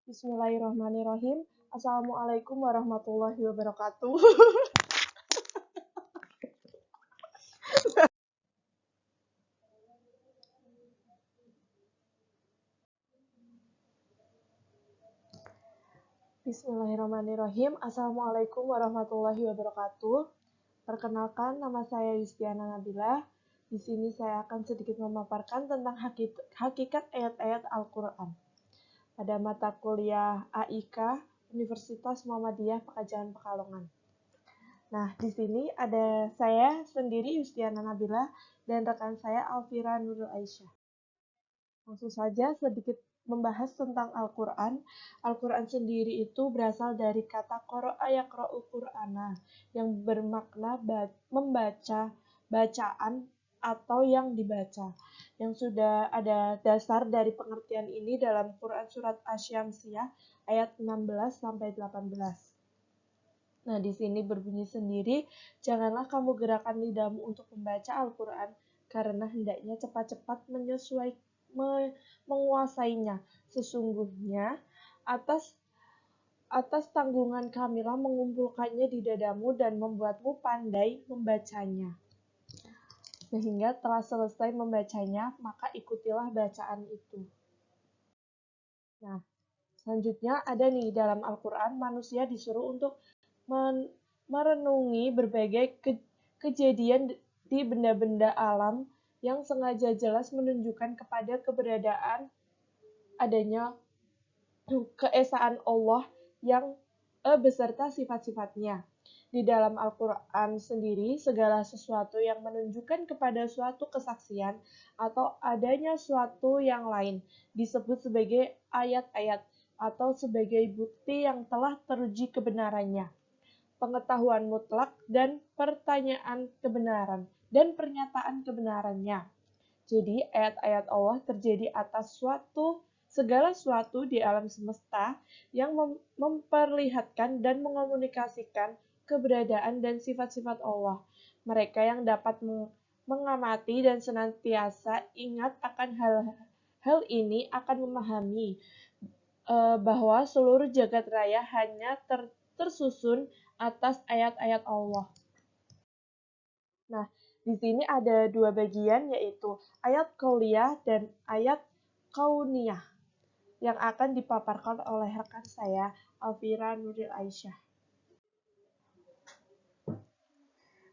Bismillahirrahmanirrahim. Assalamualaikum warahmatullahi wabarakatuh. Bismillahirrahmanirrahim. Assalamualaikum warahmatullahi wabarakatuh. Perkenalkan, nama saya Yustiana Nabila. Di sini saya akan sedikit memaparkan tentang hakikat ayat-ayat Al-Quran. Pada mata kuliah AIK, Universitas Muhammadiyah Pekajangan Pekalongan. Nah, di sini ada saya sendiri, Yustiana Nabila, dan rekan saya, Alfira Nurul Aisyah. Langsung saja sedikit membahas tentang Al-Quran. Al-Quran sendiri itu berasal dari kata qara'a yaqra'u Qur'ana, yang bermakna membaca, bacaan, atau yang dibaca. Yang sudah ada dasar dari pengertian ini dalam Quran Surat Asy-Syamsiyah ayat 16-18. Nah, di sini berbunyi sendiri, janganlah kamu gerakan lidahmu untuk membaca Al-Quran, karena hendaknya cepat-cepat menguasainya. Sesungguhnya, atas tanggungan kamilah mengumpulkannya di dadamu dan membuatmu pandai membacanya. Sehingga telah selesai membacanya, maka ikutilah bacaan itu. Nah, selanjutnya ada nih dalam Al-Quran, manusia disuruh untuk merenungi berbagai kejadian di benda-benda alam yang sengaja jelas menunjukkan kepada keberadaan adanya keesaan Allah yang beserta sifat-sifatnya. Di dalam Al-Quran sendiri, segala sesuatu yang menunjukkan kepada suatu kesaksian atau adanya suatu yang lain disebut sebagai ayat-ayat atau sebagai bukti yang telah teruji kebenarannya. Pengetahuan mutlak dan pernyataan kebenarannya. Jadi ayat-ayat Allah terjadi atas segala sesuatu di alam semesta yang memperlihatkan dan mengomunikasikan keberadaan dan sifat-sifat Allah. Mereka yang dapat mengamati dan senantiasa ingat akan hal ini akan memahami bahwa seluruh jagat raya hanya tersusun atas ayat-ayat Allah. Nah, di sini ada dua bagian, yaitu ayat qauliyah dan ayat kauniyah, yang akan dipaparkan oleh rekan saya, Alfira Nurul Aisyah.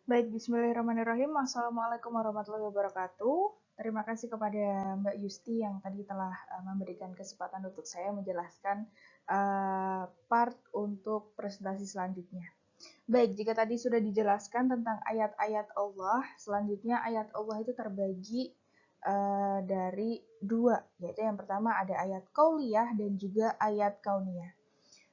Baik, bismillahirrahmanirrahim. Assalamualaikum warahmatullahi wabarakatuh. Terima kasih kepada Mbak Yusti yang tadi telah memberikan kesempatan untuk saya menjelaskan part untuk presentasi selanjutnya. Baik, jika tadi sudah dijelaskan tentang ayat-ayat Allah, selanjutnya ayat Allah itu terbagi dari dua, yaitu yang pertama ada ayat qauliyah dan juga ayat kauniyah.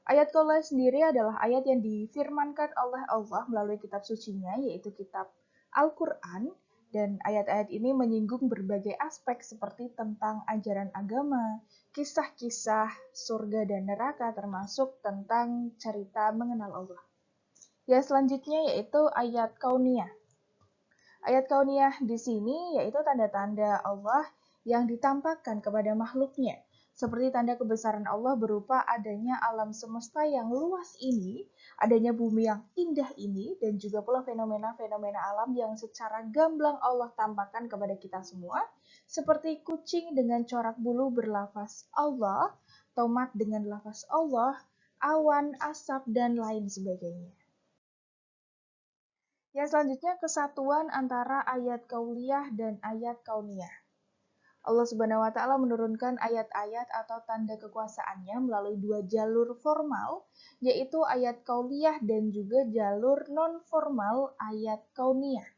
Ayat qauliyah sendiri adalah ayat yang difirmankan oleh Allah melalui kitab sucinya, yaitu kitab Al-Quran, dan ayat-ayat ini menyinggung berbagai aspek seperti tentang ajaran agama, kisah-kisah surga dan neraka, termasuk tentang cerita mengenal Allah. Yang selanjutnya yaitu ayat kauniyah. Ayat kauniyah di sini yaitu tanda-tanda Allah yang ditampakkan kepada makhluknya, seperti tanda kebesaran Allah berupa adanya alam semesta yang luas ini, adanya bumi yang indah ini, dan juga pula fenomena-fenomena alam yang secara gamblang Allah tampakkan kepada kita semua, seperti kucing dengan corak bulu berlafaz Allah, tomat dengan lafaz Allah, awan, asap, dan lain sebagainya. Yang selanjutnya kesatuan antara ayat qauliyah dan ayat kauniyah. Allah Subhanahu wa taala menurunkan ayat-ayat atau tanda kekuasaannya melalui dua jalur formal, yaitu ayat qauliyah dan juga jalur non-formal ayat kauniyah.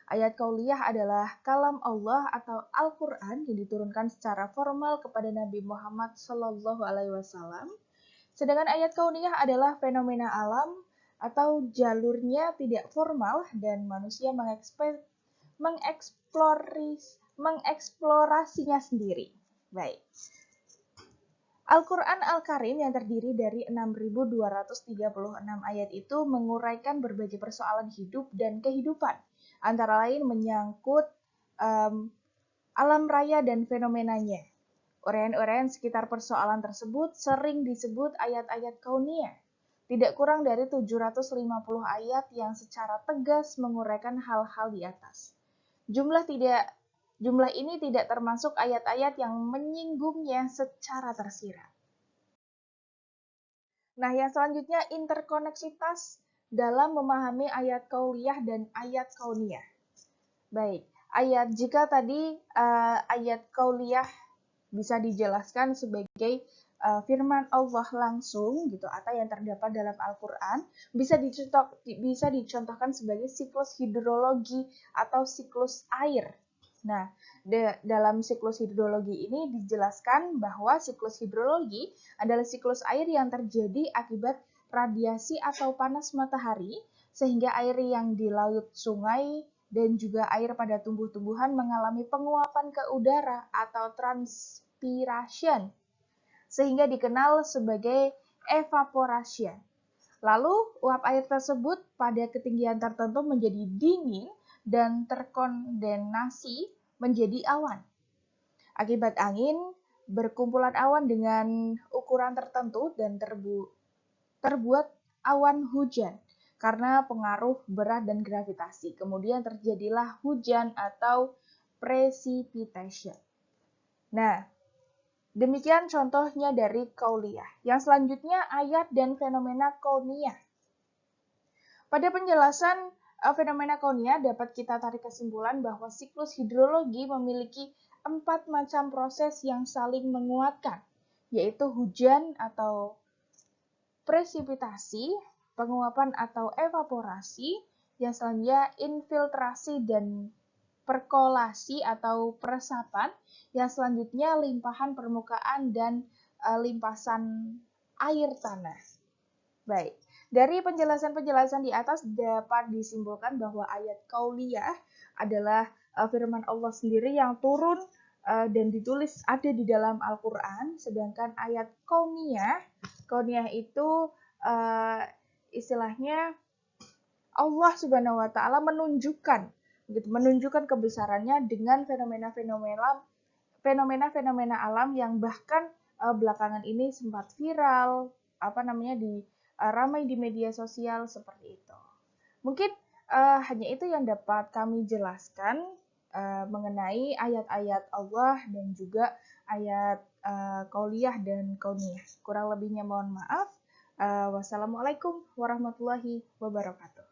Ayat qauliyah adalah kalam Allah atau Al-Quran yang diturunkan secara formal kepada Nabi Muhammad SAW. Sedangkan ayat kauniyah adalah fenomena alam atau jalurnya tidak formal dan manusia mengeksplorasinya sendiri. Baik. Al-Quran Al-Karim yang terdiri dari 6.236 ayat itu menguraikan berbagai persoalan hidup dan kehidupan, antara lain menyangkut alam raya dan fenomenanya, Uraian-uraian sekitar persoalan tersebut sering disebut ayat-ayat kauniyah. Tidak kurang dari 750 ayat yang secara tegas menguraikan hal-hal di atas. Jumlah ini tidak termasuk ayat-ayat yang menyinggungnya secara tersirat. Nah, yang selanjutnya interkoneksitas dalam memahami ayat kauliyah dan ayat kauniyah. Baik, jika tadi ayat kauliyah bisa dijelaskan sebagai firman Allah langsung gitu atau yang terdapat dalam Al-Qur'an, bisa dicontohkan sebagai siklus hidrologi atau siklus air. Nah, dalam siklus hidrologi ini dijelaskan bahwa siklus hidrologi adalah siklus air yang terjadi akibat radiasi atau panas matahari, sehingga air yang di laut, sungai, dan juga air pada tumbuh-tumbuhan mengalami penguapan ke udara atau transpiration, sehingga dikenal sebagai evaporation. Lalu, uap air tersebut pada ketinggian tertentu menjadi dingin dan terkondenasi menjadi awan. Akibat angin, berkumpulan awan dengan ukuran tertentu dan terbuat awan hujan karena pengaruh berat dan gravitasi. Kemudian terjadilah hujan atau precipitation. Nah, demikian contohnya dari kauliyah. Yang selanjutnya ayat dan fenomena kauniyah. Pada penjelasan fenomena kauniyah dapat kita tarik kesimpulan bahwa siklus hidrologi memiliki 4 macam proses yang saling menguatkan, yaitu hujan atau presipitasi, penguapan atau evaporasi, yang selanjutnya infiltrasi dan perkolasi atau peresapan, yang selanjutnya limpahan permukaan dan limpasan air tanah. Baik, dari penjelasan-penjelasan di atas dapat disimpulkan bahwa ayat kauliyah adalah firman Allah sendiri yang turun dan ditulis ada di dalam Al-Qur'an, sedangkan ayat kauniyah itu istilahnya Allah Subhanahu wa taala menunjukkan kebesarannya dengan fenomena-fenomena alam yang bahkan belakangan ini sempat viral, ramai di media sosial seperti itu. Mungkin hanya itu yang dapat kami jelaskan mengenai ayat-ayat Allah dan juga ayat kauliyah dan kauniyah. Kurang lebihnya mohon maaf. Wassalamualaikum warahmatullahi wabarakatuh.